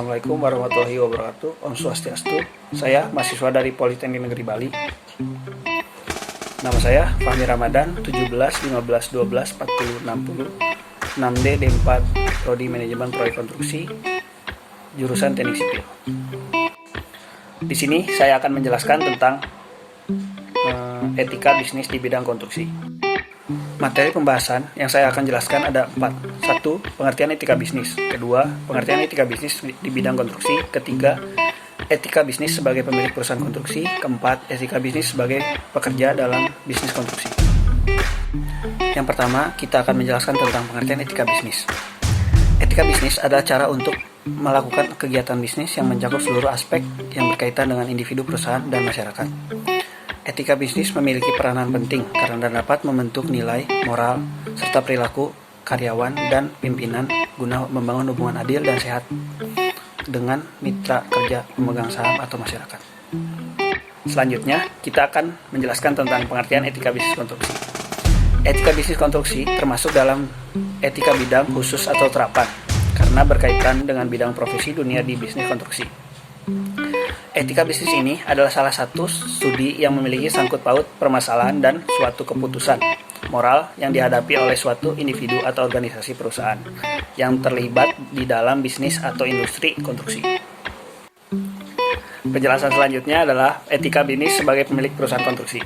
Assalamualaikum warahmatullahi wabarakatuh. Om Swastiastu. Saya mahasiswa dari Politeknik Negeri Bali. Nama saya Fahmi Ramadan, 17 15 12 40 60, 6D D4, Prodi Manajemen Proyek Konstruksi, jurusan Teknik Sipil. Di sini saya akan menjelaskan tentang etika bisnis di bidang konstruksi. Materi pembahasan yang saya akan jelaskan ada 4. 1. Pengertian etika bisnis. 2. Pengertian etika bisnis di bidang konstruksi. 3. Etika bisnis sebagai pemilik perusahaan konstruksi. 4. Etika bisnis sebagai pekerja dalam bisnis konstruksi. Yang pertama, kita akan menjelaskan tentang pengertian etika bisnis. Etika bisnis adalah cara untuk melakukan kegiatan bisnis yang mencakup seluruh aspek yang berkaitan dengan individu, perusahaan, dan masyarakat. Etika bisnis memiliki peranan penting karena dapat membentuk nilai, moral, serta perilaku karyawan dan pimpinan guna membangun hubungan adil dan sehat dengan mitra kerja, pemegang saham, atau masyarakat. Selanjutnya, kita akan menjelaskan tentang pengertian etika bisnis konstruksi. Etika bisnis konstruksi termasuk dalam etika bidang khusus atau terapan karena berkaitan dengan bidang profesi dunia di bisnis konstruksi. Etika bisnis ini adalah salah satu studi yang memiliki sangkut paut permasalahan dan suatu keputusan moral yang dihadapi oleh suatu individu atau organisasi perusahaan yang terlibat di dalam bisnis atau industri konstruksi. Penjelasan selanjutnya adalah etika bisnis sebagai pemilik perusahaan konstruksi.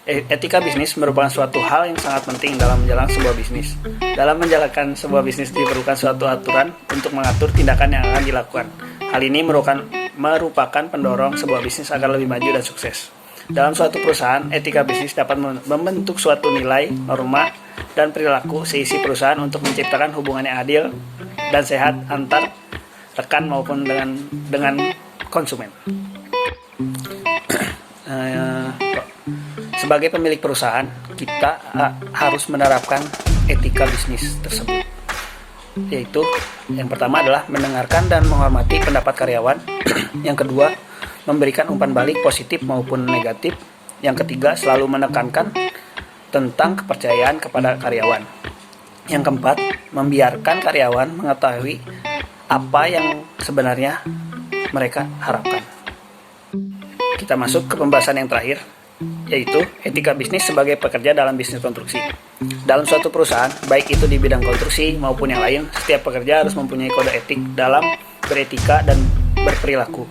Etika bisnis merupakan suatu hal yang sangat penting dalam menjalankan sebuah bisnis. Dalam menjalankan sebuah bisnis diperlukan suatu aturan untuk mengatur tindakan yang akan dilakukan. Hal ini merupakan pendorong sebuah bisnis agar lebih maju dan sukses. Dalam suatu perusahaan, etika bisnis dapat membentuk suatu nilai, norma, dan perilaku seisi perusahaan untuk menciptakan hubungan yang adil dan sehat antar rekan maupun dengan konsumen. Sebagai pemilik perusahaan, kita harus menerapkan etika bisnis tersebut, yaitu yang pertama adalah mendengarkan dan menghormati pendapat karyawan. Yang kedua, memberikan umpan balik positif maupun negatif. Yang ketiga, selalu menekankan tentang kepercayaan kepada karyawan. Yang keempat, membiarkan karyawan mengetahui apa yang sebenarnya mereka harapkan. Kita masuk ke pembahasan yang terakhir, yaitu etika bisnis sebagai pekerja dalam bisnis konstruksi. Dalam suatu perusahaan, baik itu di bidang konstruksi maupun yang lain, setiap pekerja harus mempunyai kode etik dalam beretika dan berperilaku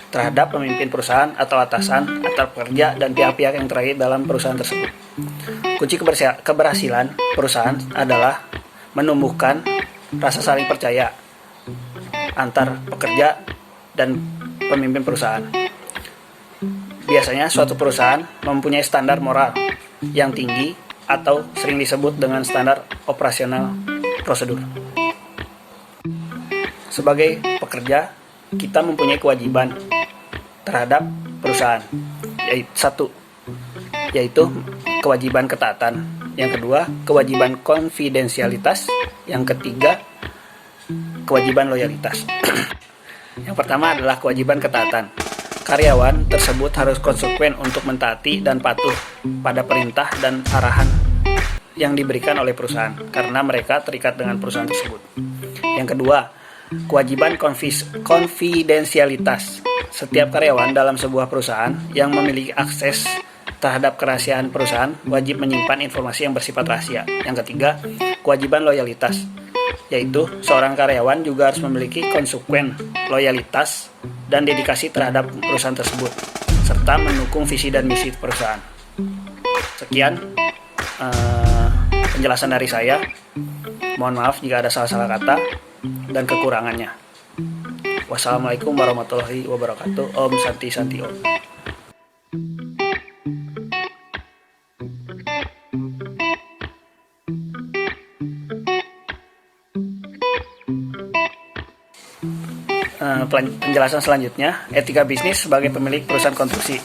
terhadap pemimpin perusahaan atau atasan, atau pekerja, dan pihak-pihak yang terkait dalam perusahaan tersebut. Kunci keberhasilan perusahaan adalah menumbuhkan rasa saling percaya antar pekerja dan pemimpin perusahaan. Biasanya suatu perusahaan mempunyai standar moral yang tinggi atau sering disebut dengan standar operasional prosedur. Sebagai pekerja, kita mempunyai kewajiban terhadap perusahaan, yaitu kewajiban ketaatan. Yang kedua, kewajiban konfidensialitas. Yang ketiga, kewajiban loyalitas. Yang pertama adalah kewajiban ketaatan. Karyawan tersebut harus konsekuen untuk mentaati dan patuh pada perintah dan arahan yang diberikan oleh perusahaan karena mereka terikat dengan perusahaan tersebut. Yang kedua, kewajiban konfidensialitas. Setiap karyawan dalam sebuah perusahaan yang memiliki akses terhadap kerahasiaan perusahaan wajib menyimpan informasi yang bersifat rahasia. Yang ketiga, kewajiban loyalitas, yaitu seorang karyawan juga harus memiliki konsekuen loyalitas dan dedikasi terhadap perusahaan tersebut, serta mendukung visi dan misi perusahaan. Sekian penjelasan dari saya. Mohon maaf jika ada salah-salah kata dan kekurangannya. Wassalamualaikum warahmatullahi wabarakatuh. Om Santi Santi Om. Penjelasan selanjutnya, etika bisnis sebagai pemilik perusahaan konstruksi.